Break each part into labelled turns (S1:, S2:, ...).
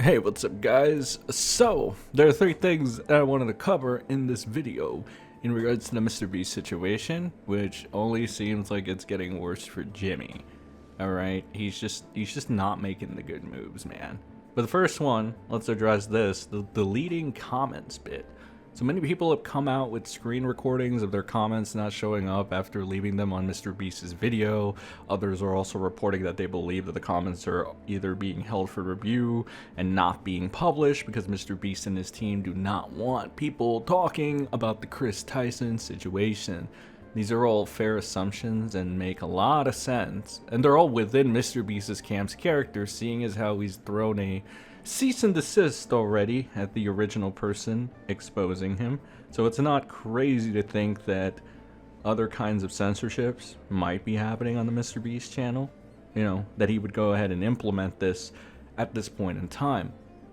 S1: Hey, what's up guys? So, there are three things that I wanted to cover in this video in regards to the MrBeast situation, which only seems like it's getting worse for Jimmy. Alright, he's just not making the good moves, man. But the first one, let's address this, the deleting comments bit. So many people have come out with screen recordings of their comments not showing up after leaving them on MrBeast's video. Others are also reporting that they believe that the comments are either being held for review and not being published because MrBeast and his team do not want people talking about the Chris Tyson situation. These are all fair assumptions and make a lot of sense, and they're all within MrBeast's camp's character, seeing as how he's thrown a cease and desist already at the original person exposing him. So it's not crazy to think that other kinds of censorships might be happening on the MrBeast channel, you know, that he would go ahead and implement this at this point in time.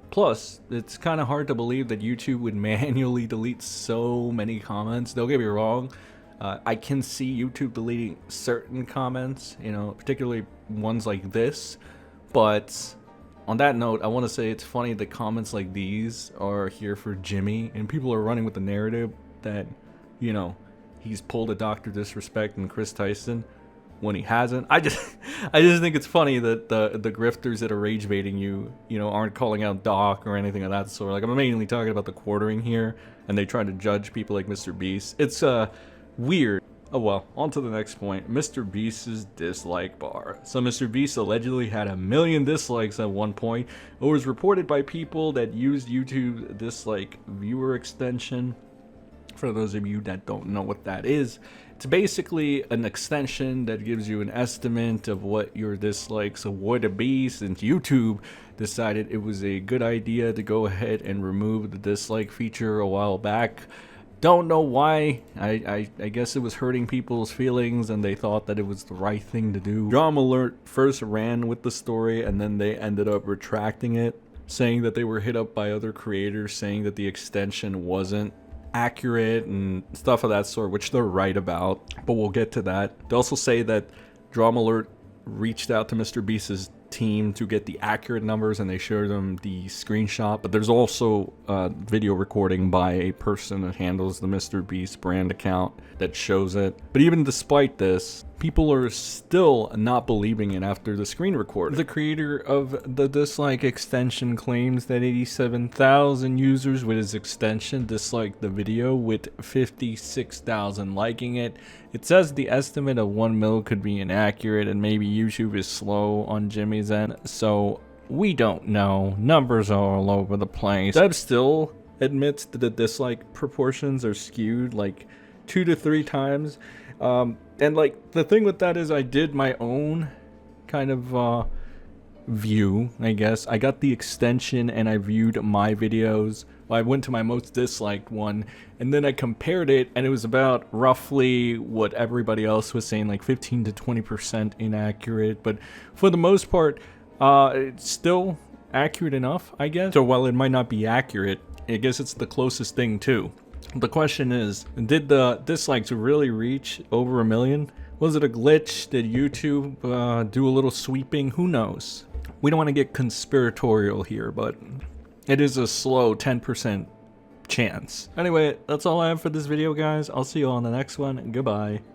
S1: Plus, it's kind of hard to believe that YouTube would manually delete so many comments. Don't get me wrong, I can see YouTube deleting certain comments, you know, particularly ones like this, but on that note, I want to say it's funny that comments like these are here for Jimmy, and people are running with the narrative that, you know, he's pulled a Dr. Disrespect and Chris Tyson when he hasn't. I just think it's funny that the grifters that are rage baiting you know, aren't calling out Doc or anything of that sort. Like, I'm mainly talking about the quartering here, and they try to judge people like MrBeast. It's weird. Oh well, on to the next point, MrBeast's dislike bar. So MrBeast allegedly had 1 million dislikes at one point. It was reported by people that used YouTube dislike viewer extension. For those of you that don't know what that is, it's basically an extension that gives you an estimate of what your dislikes would be, since YouTube decided it was a good idea to go ahead and remove the dislike feature a while back. Don't know why. I guess it was hurting people's feelings and they thought that it was the right thing to do. Drama Alert first ran with the story and then they ended up retracting it, saying that they were hit up by other creators saying that the extension wasn't accurate and stuff of that sort, which they're right about, but we'll get to that. They also say that Drama Alert reached out to MrBeast's team to get the accurate numbers and they showed them the screenshot, but there's also video recording by a person that handles the MrBeast brand account that shows it. But even despite this, people are still not believing it after the screen recording. The creator of the dislike extension claims that 87,000 users with his extension disliked the video, with 56,000 liking it. It says the estimate of 1 mil could be inaccurate and maybe YouTube is slow on Jimmy's end, so we don't know. Numbers are all over the place. Deb still admits that the dislike proportions are skewed like 2 to 3 times. And like the thing with that is I did my own kind of view, I guess. I got the extension and I viewed my videos. Well, I went to my most disliked one and then I compared it and it was about roughly what everybody else was saying, like 15 to 20% inaccurate. But for the most part, it's still accurate enough, I guess. So while it might not be accurate, I guess it's the closest thing too. The question is, did the dislikes really reach over 1 million? Was it a glitch? Did YouTube do a little sweeping? Who knows? We don't want to get conspiratorial here, but it is a slow 10% chance. Anyway, that's all I have for this video, guys. I'll see you on the next one. Goodbye.